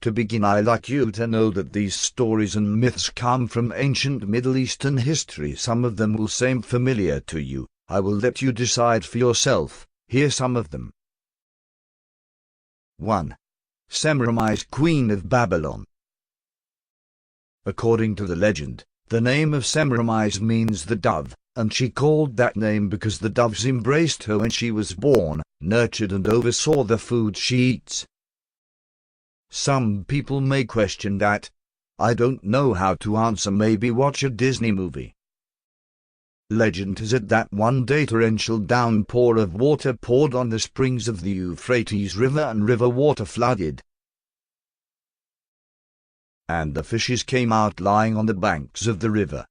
To begin, I'd like you to know that these stories and myths come from ancient Middle Eastern history. Some of them will seem familiar to you. I will let you decide for yourself. Here's some of them. 1. Semiramis, Queen of Babylon. According to the legend, the name of Semiramis means the dove, and she called that name because the doves embraced her when she was born, nurtured and oversaw the food she eats. Some people may question that. I don't know how to answer. Maybe watch a Disney movie. Legend has it that one day a torrential downpour of water poured on the springs of the Euphrates River and river water flooded. And the fishes came out lying on the banks of the river.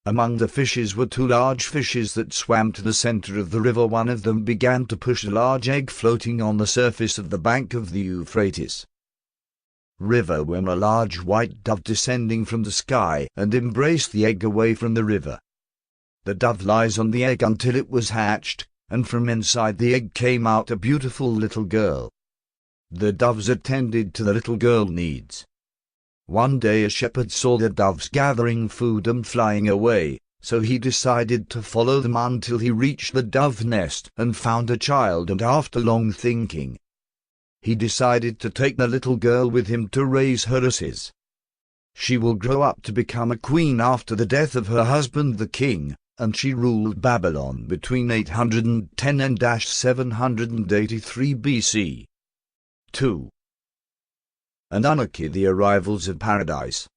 Among the fishes were two large fishes that swam to the center of the river. One of them began to push a large egg floating on the surface of the bank of the Euphrates River when a large white dove descending from the sky and embraced the egg away from the river. The dove lies on the egg until it was hatched, and from inside the egg came out a beautiful little girl. The doves attended to the little girl's needs. One day a shepherd saw the doves gathering food and flying away, so he decided to follow them until he reached the dove nest and found a child, and after long thinking, he decided to take the little girl with him to raise her as his. She will grow up to become a queen after the death of her husband the king, and she ruled Babylon between 810 and 783 BC. 2. Anunnaki, the arrivals of paradise.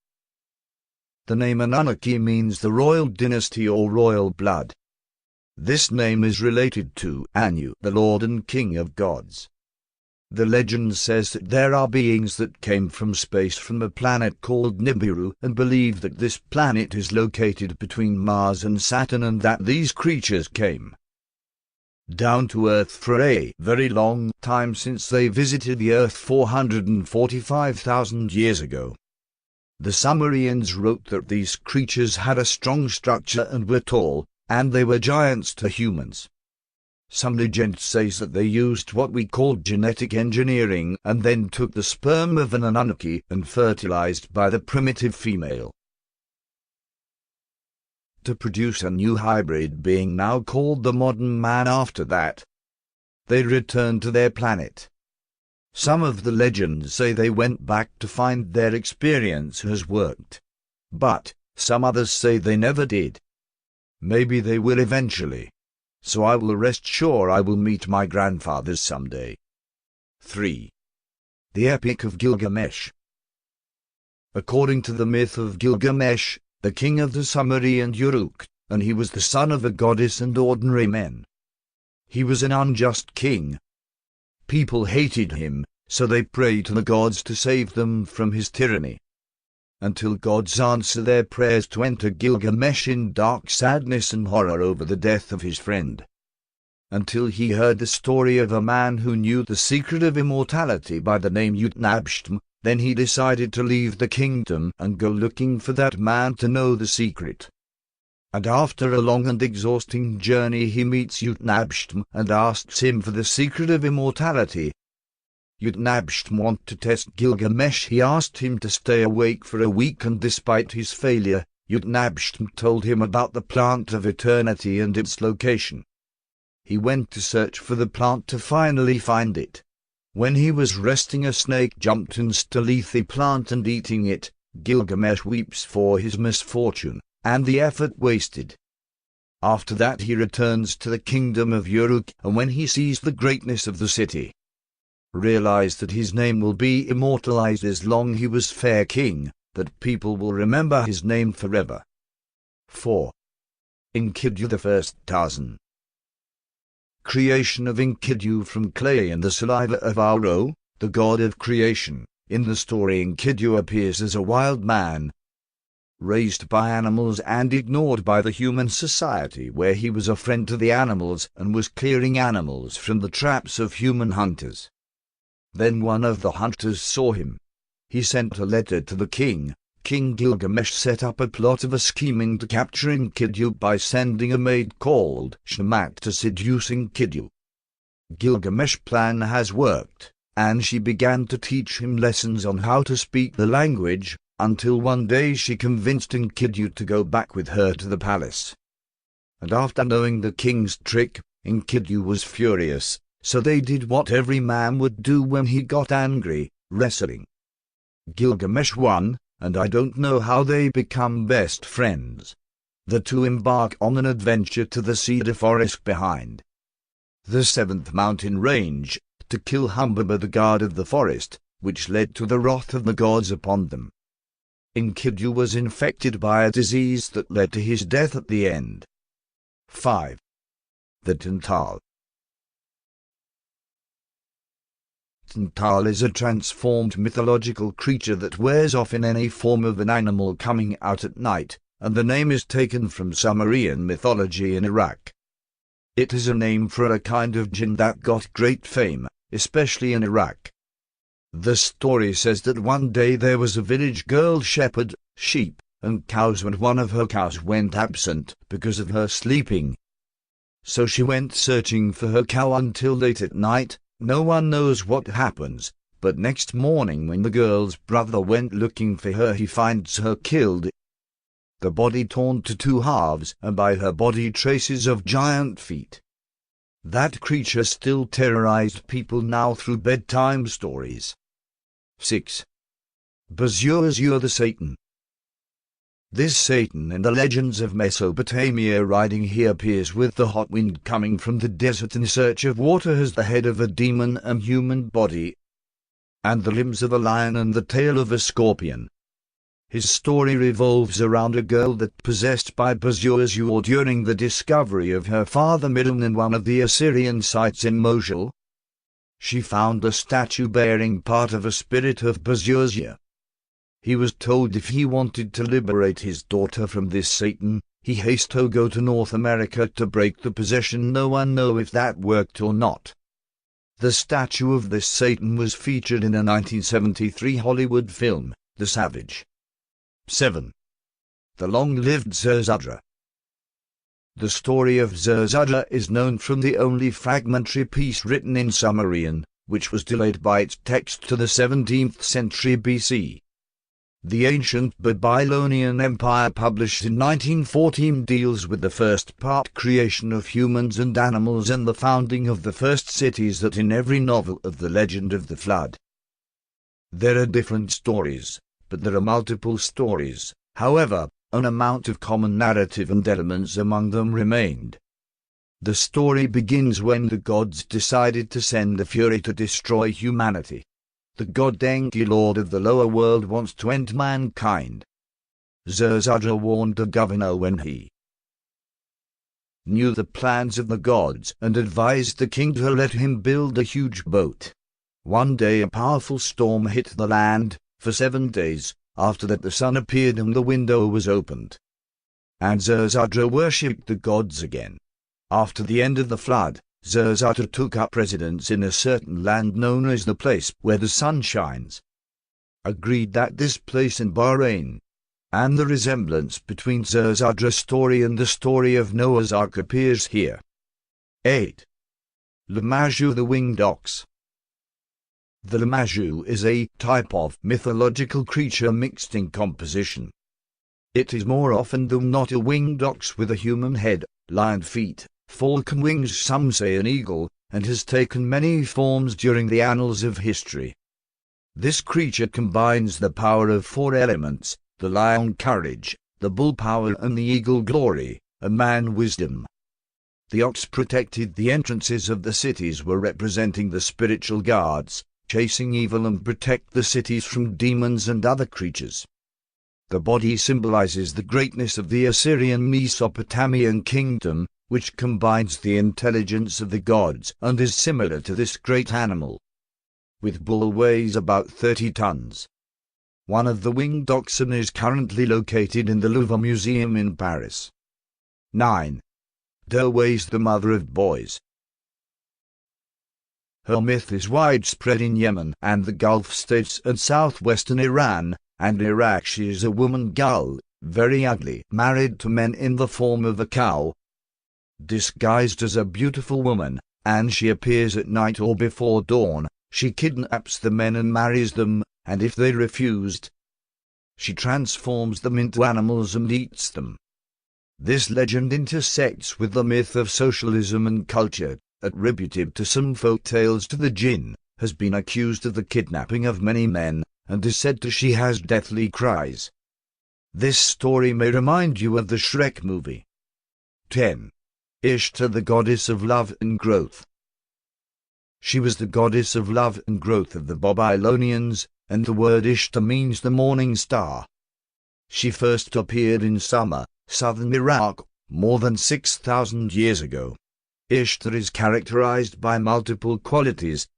The name Anunnaki means the royal dynasty or royal blood. This name is related to Anu, the Lord and King of gods. The legend says that there are beings that came from space from a planet called Nibiru and believe that this planet is located between Mars and Saturn, and that these creatures came down to Earth for a very long time since they visited the Earth 445,000 years ago. The Sumerians wrote that these creatures had a strong structure and were tall, and they were giants to humans. Some legends say that they used what we call genetic engineering and then took the sperm of an Anunnaki and fertilized by the primitive female to produce a new hybrid being now called the modern man. After that, they returned to their planet. Some of the legends say they went back to find their experience has worked, but some others say they never did. Maybe they will eventually. So I will rest sure I will meet my grandfathers someday. 3. The Epic of Gilgamesh. According to the myth of Gilgamesh, the king of the Sumerian Uruk, and he was the son of a goddess and ordinary men. He was an unjust king. People hated him, so they prayed to the gods to save them from his tyranny. Until gods answer their prayers to enter Gilgamesh in dark sadness and horror over the death of his friend. Until he heard the story of a man who knew the secret of immortality by the name Utnapishtim. Then he decided to leave the kingdom and go looking for that man to know the secret. And after a long and exhausting journey he meets Utnapishtim and asks him for the secret of immortality. Utnapishtim wanted to test Gilgamesh. He asked him to stay awake for a week, and despite his failure, Utnapishtim told him about the plant of eternity and its location. He went to search for the plant to finally find it. When he was resting, a snake jumped and stole the plant and eating it. Gilgamesh weeps for his misfortune, and the effort wasted. After that he returns to the kingdom of Uruk, and when he sees the greatness of the city, realized that his name will be immortalized as long he was fair king, that people will remember his name forever. 4. Enkidu, the first Tarzan. Creation of Enkidu from clay and the saliva of Aro, the god of creation. In the story, Enkidu appears as a wild man, raised by animals and ignored by the human society, where he was a friend to the animals and was clearing animals from the traps of human hunters. Then one of the hunters saw him. He sent a letter to the king. King Gilgamesh set up a plot of a scheming to capture Enkidu by sending a maid called Shamak to seduce Enkidu. Gilgamesh's plan has worked, and she began to teach him lessons on how to speak the language, until one day she convinced Enkidu to go back with her to the palace. And after knowing the king's trick, Enkidu was furious, so they did what every man would do when he got angry, wrestling. Gilgamesh won, and I don't know how they become best friends. The two embark on an adventure to the cedar forest behind the seventh mountain range, to kill Humbaba, the guard of the forest, which led to the wrath of the gods upon them. Enkidu was infected by a disease that led to his death at the end. 5. The Tantal. Tantal is a transformed mythological creature that wears off in any form of an animal coming out at night, and the name is taken from Sumerian mythology in Iraq. It is a name for a kind of jinn that got great fame, especially in Iraq. The story says that one day there was a village girl shepherd, sheep, and cows, and one of her cows went absent because of her sleeping. So she went searching for her cow until late at night. No one knows what happens, but next morning when the girl's brother went looking for her, he finds her killed, the body torn to two halves, and by her body traces of giant feet. That creature still terrorized people now through bedtime stories. 6. Bazur the Satan. This Satan in the legends of Mesopotamia, riding he appears with the hot wind coming from the desert in search of water, has the head of a demon and human body, and the limbs of a lion and the tail of a scorpion. His story revolves around a girl that possessed by Bazur during the discovery of her father Midian in one of the Assyrian sites in Mosul. She found a statue bearing part of a spirit of Bazur. He was told if he wanted to liberate his daughter from this Satan, he had to go to North America to break the possession. No one knows if that worked or not. The statue of this Satan was featured in a 1973 Hollywood film, The Savage. 7. The long-lived Zerzudra. The story of Zerzudra is known from the only fragmentary piece written in Sumerian, which was delayed by its text to the 17th century BC. The ancient Babylonian Empire, published in 1914, deals with the first part, creation of humans and animals, and the founding of the first cities, that in every novel of the legend of the flood. There are different stories, but there are multiple stories. However, an amount of common narrative and elements among them remained. The story begins when the gods decided to send a fury to destroy humanity. The god Enki, lord of the lower world, wants to end mankind. Zerzudra warned the governor when he knew the plans of the gods, and advised the king to let him build a huge boat. One day a powerful storm hit the land. For 7 days, after that the sun appeared and the window was opened. And Zerzudra worshipped the gods again. After the end of the flood, Zerzudra took up residence in a certain land known as the place where the sun shines. Agreed that this place in Bahrain, and the resemblance between Zerzudra's story and the story of Noah's Ark appears here. 8. Lamaju the winged ox. The Lamaju is a type of mythological creature mixed in composition. It is more often than not a winged ox with a human head, lion feet, falcon wings, some say an eagle, and has taken many forms during the annals of history. This creature combines the power of 4 elements, the lion courage, the bull power, and the eagle glory, and man wisdom. The ox protected the entrances of the cities, were representing the spiritual guards, chasing evil and protect the cities from demons and other creatures. The body symbolizes the greatness of the Assyrian Mesopotamian kingdom, which combines the intelligence of the gods and is similar to this great animal. With bull weighs about 30 tons. One of the winged oxen is currently located in the Louvre Museum in Paris. 9. Derways the mother of boys. Her myth is widespread in Yemen and the Gulf states and southwestern Iran and Iraq. She is a woman gull, very ugly, married to men in the form of a cow, disguised as a beautiful woman, and she appears at night or before dawn, She kidnaps the men and marries them, and if they refused, she transforms them into animals and eats them. This legend intersects with the myth of socialism and culture, attributed to some folk tales to the jinn, has been accused of the kidnapping of many men, and is said to she has deathly cries. This story may remind you of the Shrek movie. 10. Ishtar, the goddess of love and growth. She was the goddess of love and growth of the Babylonians, and the word Ishtar means the morning star. She first appeared in Sumer, southern Iraq, more than 6,000 years ago. Ishtar is characterized by multiple qualities,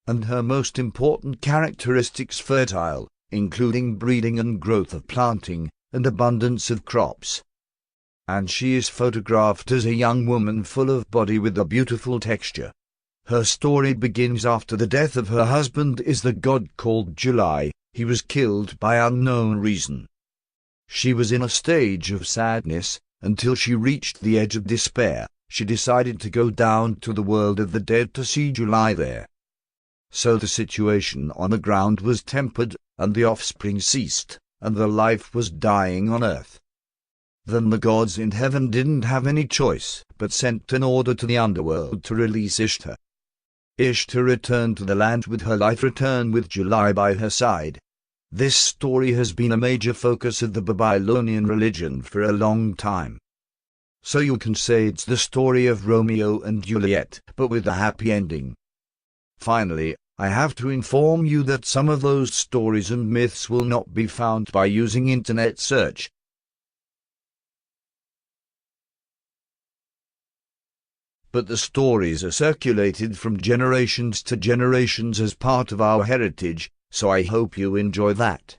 and her most important characteristics fertile, including breeding and growth of planting, and abundance of crops. And she is photographed as a young woman full of body with a beautiful texture. Her story begins after the death of her husband is the god called July. He was killed by unknown reason. She was in a stage of sadness, until she reached the edge of despair. She decided to go down to the world of the dead to see July there. So the situation on the ground was tempered, and the offspring ceased, and the life was dying on earth. Then the gods in heaven didn't have any choice, but sent an order to the underworld to release Ishtar. Ishtar returned to the land with her life return with July by her side. This story has been a major focus of the Babylonian religion for a long time. So you can say it's the story of Romeo and Juliet, but with a happy ending. Finally, I have to inform you that some of those stories and myths will not be found by using internet search. But the stories are circulated from generations to generations as part of our heritage, so I hope you enjoy that.